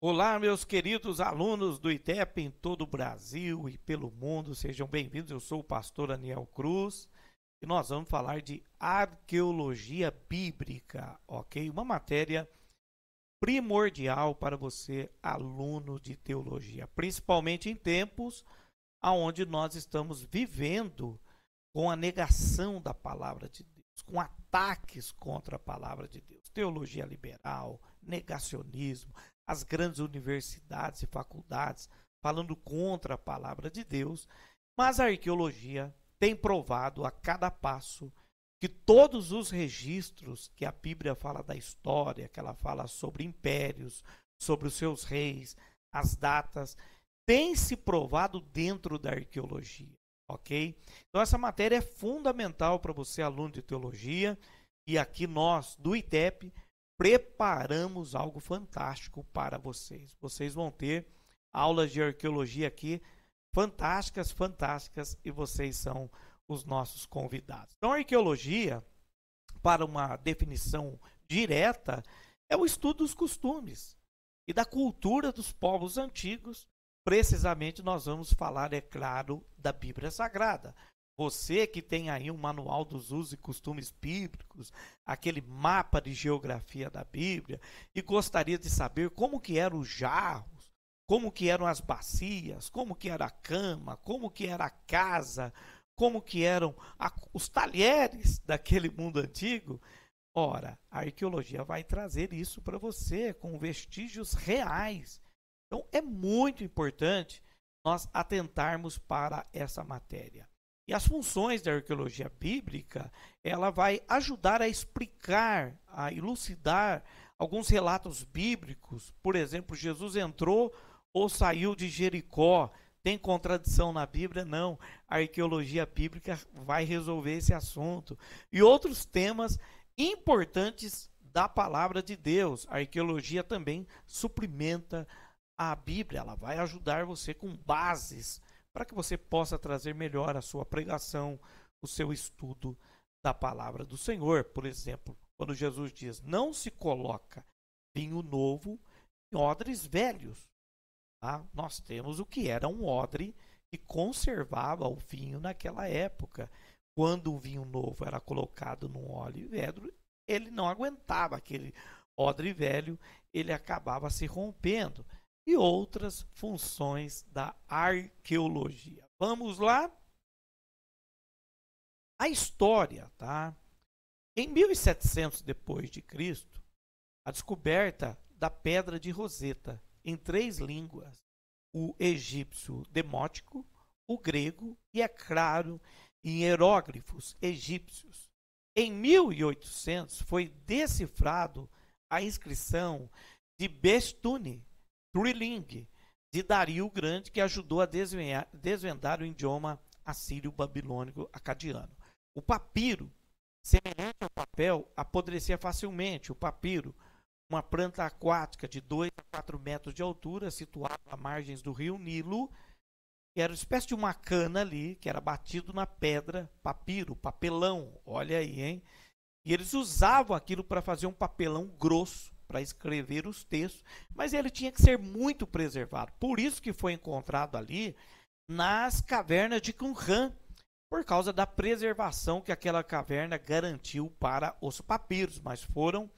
Olá, meus queridos alunos do ITEP em todo o Brasil e pelo mundo, sejam bem-vindos. Eu sou o pastor Aniel Cruz e nós vamos falar de arqueologia bíblica, ok? Uma matéria primordial para você, aluno de teologia, principalmente em tempos onde nós estamos vivendo com a negação da palavra de Deus, com ataques contra a palavra de Deus, teologia liberal, negacionismo, as grandes universidades e faculdades falando contra a palavra de Deus, mas a arqueologia tem provado a cada passo que todos os registros que a Bíblia fala da história, que ela fala sobre impérios, sobre os seus reis, as datas, tem se provado dentro da arqueologia, ok? Então essa matéria é fundamental para você, aluno de teologia, e aqui nós, do ITEP, preparamos algo fantástico para vocês. Vocês vão ter aulas de arqueologia aqui fantásticas, fantásticas, e vocês são os nossos convidados. Então, a arqueologia, para uma definição direta, é o estudo dos costumes e da cultura dos povos antigos. Precisamente, nós vamos falar, é claro, da Bíblia Sagrada. Você que tem aí um manual dos usos e costumes bíblicos, aquele mapa de geografia da Bíblia, e gostaria de saber como que eram os jarros, como que eram as bacias, como que era a cama, como que era a casa, como que eram os talheres daquele mundo antigo. Ora, a arqueologia vai trazer isso para você com vestígios reais. Então, é muito importante nós atentarmos para essa matéria. E as funções da arqueologia bíblica, ela vai ajudar a explicar, a elucidar alguns relatos bíblicos. Por exemplo, Jesus entrou ou saiu de Jericó. Tem contradição na Bíblia? Não. A arqueologia bíblica vai resolver esse assunto. E outros temas importantes da palavra de Deus. A arqueologia também suplementa a Bíblia. Ela vai ajudar você com bases para que você possa trazer melhor a sua pregação, o seu estudo da palavra do Senhor. Por exemplo, quando Jesus diz, não se coloca vinho novo em odres velhos. Tá? Nós temos o que era um odre que conservava o vinho naquela época. Quando o vinho novo era colocado num óleo velho, ele não aguentava aquele odre velho, ele acabava se rompendo. E outras funções da arqueologia. Vamos lá? A história, tá? Em 1700 depois de Cristo, a descoberta da pedra de Roseta em 3 línguas, o egípcio demótico, o grego e, é claro, em hieróglifos egípcios. Em 1800 foi decifrado a inscrição de Bestuni, Trilingue, de Dario o Grande, que ajudou a desvendar o idioma assírio-babilônico acadiano. O papiro, semelhante ao papel, apodrecia facilmente. O papiro, uma planta aquática de 2 a 4 metros de altura, situada às margens do rio Nilo, que era uma espécie de uma cana ali, que era batido na pedra, papiro, papelão, olha aí, hein? E eles usavam aquilo para fazer um papelão grosso, para escrever os textos, mas ele tinha que ser muito preservado. Por isso que foi encontrado ali nas cavernas de Qumran, por causa da preservação que aquela caverna garantiu para os papiros, mas foram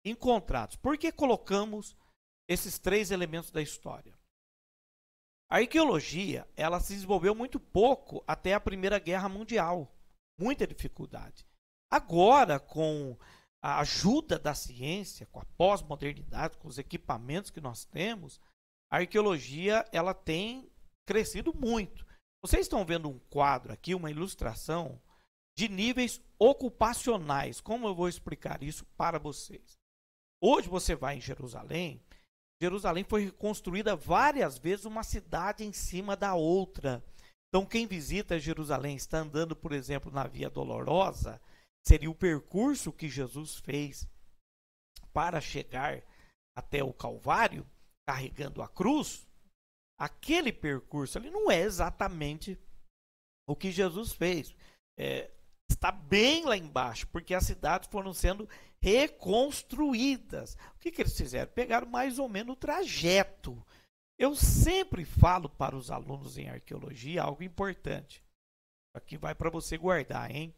encontrados. Por que colocamos esses 3 elementos da história? A arqueologia, ela se desenvolveu muito pouco até a Primeira Guerra Mundial, muita dificuldade. Agora, com a ajuda da ciência, com a pós-modernidade, com os equipamentos que nós temos, a arqueologia ela tem crescido muito. Vocês estão vendo um quadro aqui, uma ilustração de níveis ocupacionais. Como eu vou explicar isso para vocês? Hoje você vai em Jerusalém. Jerusalém foi reconstruída várias vezes, uma cidade em cima da outra. Então quem visita Jerusalém, está andando, por exemplo, na Via Dolorosa, seria o percurso que Jesus fez para chegar até o Calvário, carregando a cruz. Aquele percurso ali não é exatamente o que Jesus fez. está bem lá embaixo, porque as cidades foram sendo reconstruídas. O que eles fizeram? Pegaram mais ou menos o trajeto. Eu sempre falo para os alunos em arqueologia algo importante. Aqui vai para você guardar, hein?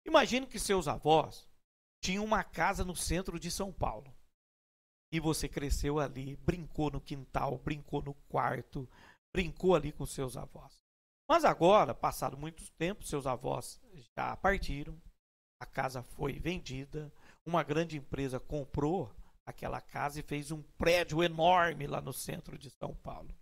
Imagine que seus avós tinham uma casa no centro de São Paulo. E você cresceu ali, brincou no quintal, brincou no quarto, brincou ali com seus avós. Mas agora, passado muito tempo, seus avós já partiram, a casa foi vendida, uma grande empresa comprou aquela casa e fez um prédio enorme lá no centro de São Paulo.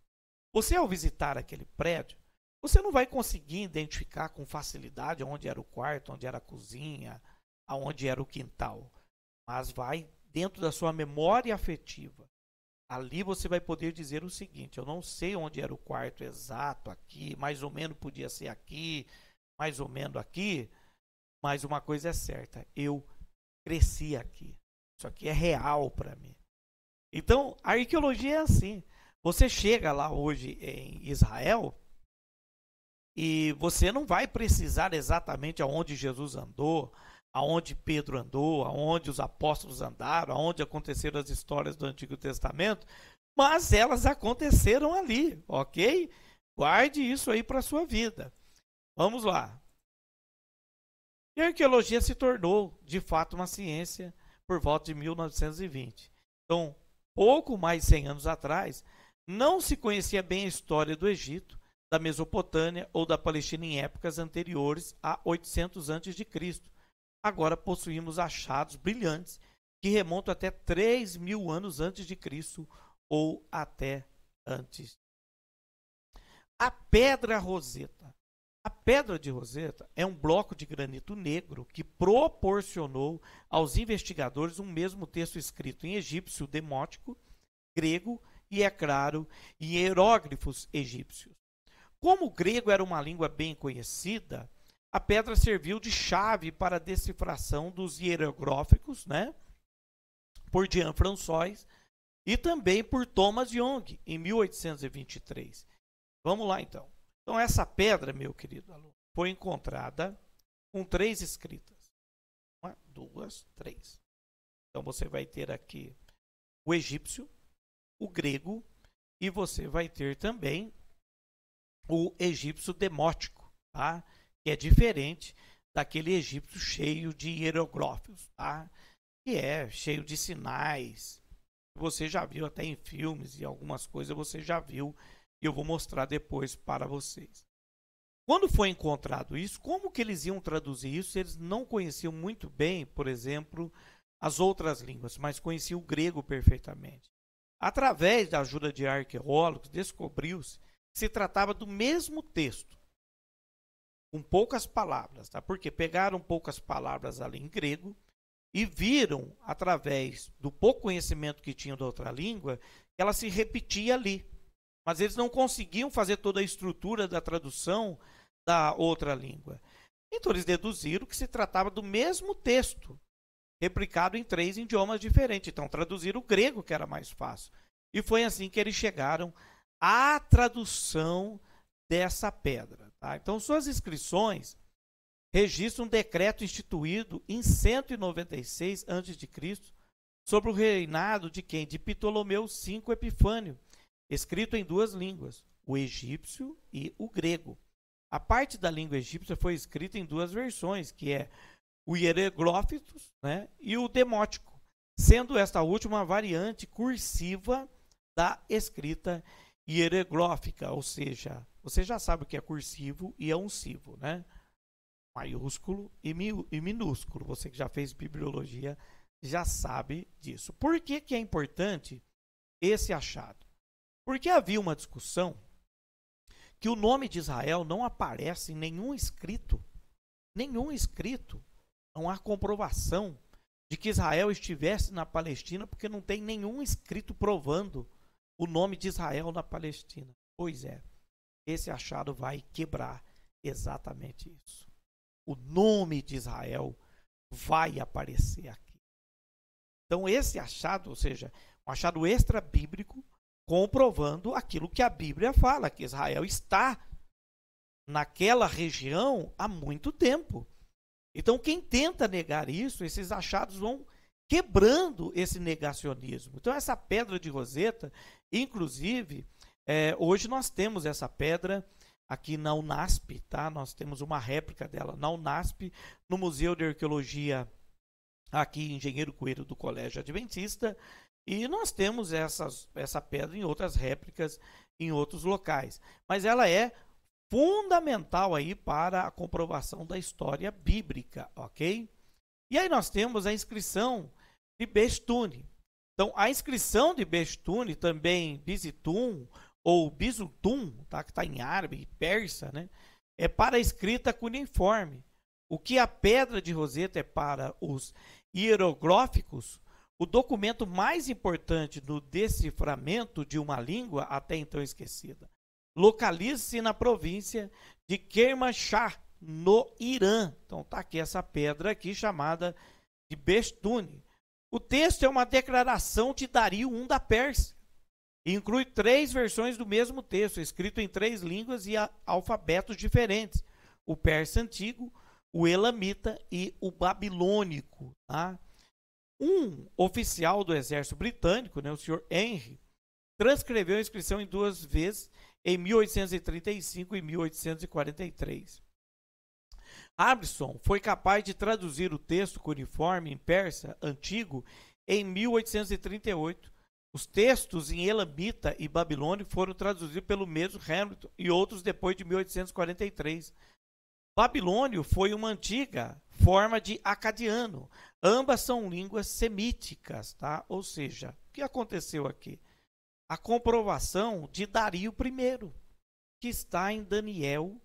Você, ao visitar aquele prédio, você não vai conseguir identificar com facilidade onde era o quarto, onde era a cozinha, aonde era o quintal, mas vai dentro da sua memória afetiva. Ali você vai poder dizer o seguinte: eu não sei onde era o quarto exato aqui, mais ou menos podia ser aqui, mais ou menos aqui, mas uma coisa é certa, eu cresci aqui. Isso aqui é real para mim. Então, a arqueologia é assim. Você chega lá hoje em Israel e você não vai precisar exatamente aonde Jesus andou, aonde Pedro andou, aonde os apóstolos andaram, aonde aconteceram as histórias do Antigo Testamento, mas elas aconteceram ali, ok? Guarde isso aí para a sua vida. Vamos lá. E a arqueologia se tornou, de fato, uma ciência por volta de 1920. Então, pouco mais de 100 anos atrás, não se conhecia bem a história do Egito, da Mesopotâmia ou da Palestina em épocas anteriores a 800 a.C. Agora possuímos achados brilhantes que remontam até 3.000 anos antes de Cristo ou até antes. A Pedra Roseta. A Pedra de Roseta é um bloco de granito negro que proporcionou aos investigadores um mesmo texto escrito em egípcio demótico, grego e, é claro, em hieróglifos egípcios. Como o grego era uma língua bem conhecida, a pedra serviu de chave para a decifração dos hieroglíficos, né, por Jean François e também por Thomas Young, em 1823. Vamos lá, então. Então, essa pedra, meu querido aluno, foi encontrada com 3 escritas. 1, 2, 3. Então, você vai ter aqui o egípcio, o grego, e você vai ter também o egípcio demótico, tá? Que é diferente daquele egípcio cheio de hieroglifos, tá? Que é cheio de sinais. Você já viu até em filmes e algumas coisas você já viu e eu vou mostrar depois para vocês. Quando foi encontrado isso, como que eles iam traduzir isso? Eles não conheciam muito bem, por exemplo, as outras línguas, mas conheciam o grego perfeitamente. Através da ajuda de arqueólogos, descobriu-se que se tratava do mesmo texto, com poucas palavras, tá? Porque pegaram poucas palavras ali em grego e viram, através do pouco conhecimento que tinham da outra língua, que ela se repetia ali. Mas eles não conseguiam fazer toda a estrutura da tradução da outra língua. Então eles deduziram que se tratava do mesmo texto, replicado em 3 idiomas diferentes. Então traduziram o grego, que era mais fácil. E foi assim que eles chegaram à tradução dessa pedra. Tá? Então suas inscrições registram um decreto instituído em 196 a.C. sobre o reinado de quem? De Ptolomeu V Epifânio, escrito em 2 línguas, o egípcio e o grego. A parte da língua egípcia foi escrita em 2 versões, que é o hieroglíficos, né, e o demótico, sendo esta última variante cursiva da escrita hieroglífica, ou seja, você já sabe o que é cursivo e é uncivo, né? Maiúsculo e minúsculo. Você que já fez bibliologia já sabe disso. Por que que é importante esse achado? Porque havia uma discussão que o nome de Israel não aparece em nenhum escrito. Nenhum escrito. Não há comprovação de que Israel estivesse na Palestina, porque não tem nenhum escrito provando o nome de Israel na Palestina. Pois é, esse achado vai quebrar exatamente isso. O nome de Israel vai aparecer aqui. Então esse achado, ou seja, um achado extra-bíblico, comprovando aquilo que a Bíblia fala, que Israel está naquela região há muito tempo. Então, quem tenta negar isso, esses achados vão quebrando esse negacionismo. Então, essa pedra de Roseta, inclusive, hoje nós temos essa pedra aqui na Unasp, tá? Nós temos uma réplica dela na Unasp, no Museu de Arqueologia aqui em Engenheiro Coelho do Colégio Adventista, e nós temos essa pedra em outras réplicas em outros locais. Mas ela é fundamental aí para a comprovação da história bíblica, ok? E aí nós temos a inscrição de Bestune. Então, a inscrição de Bestune, também Bizitum ou Bizutum, tá? Que está em árabe e persa, né? É para a escrita cuneiforme. O que a pedra de Roseta é para os hieroglíficos, o documento mais importante no deciframento de uma língua até então esquecida. Localiza-se na província de Kermanshah, no Irã. Então está aqui essa pedra aqui chamada de Bestune. O texto é uma declaração de Dario I da Pérsia. Inclui 3 versões do mesmo texto, escrito em 3 línguas e alfabetos diferentes. O persa antigo, o elamita e o babilônico. Tá? Um oficial do exército britânico, né, o Sr. Henry, transcreveu a inscrição em 2 vezes, em 1835 e 1843. Abson foi capaz de traduzir o texto cuneiforme em persa antigo em 1838. Os textos em elamita e babilônico foram traduzidos pelo mesmo Hamilton e outros depois de 1843. Babilônio foi uma antiga forma de acadiano. Ambas são línguas semíticas, tá? Ou seja, o que aconteceu aqui? A comprovação de Dario I, que está em Daniel,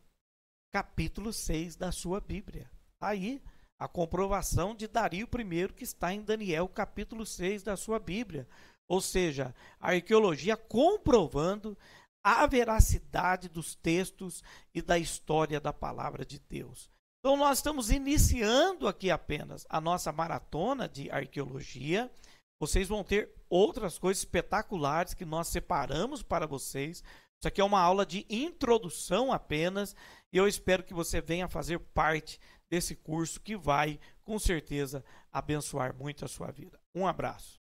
capítulo 6 da sua Bíblia. Aí, a comprovação de Dario I, que está em Daniel, capítulo 6 da sua Bíblia. Ou seja, a arqueologia comprovando a veracidade dos textos e da história da palavra de Deus. Então, nós estamos iniciando aqui apenas a nossa maratona de arqueologia. Vocês vão ter outras coisas espetaculares que nós separamos para vocês. Isso aqui é uma aula de introdução apenas, e eu espero que você venha fazer parte desse curso que vai, com certeza, abençoar muito a sua vida. Um abraço.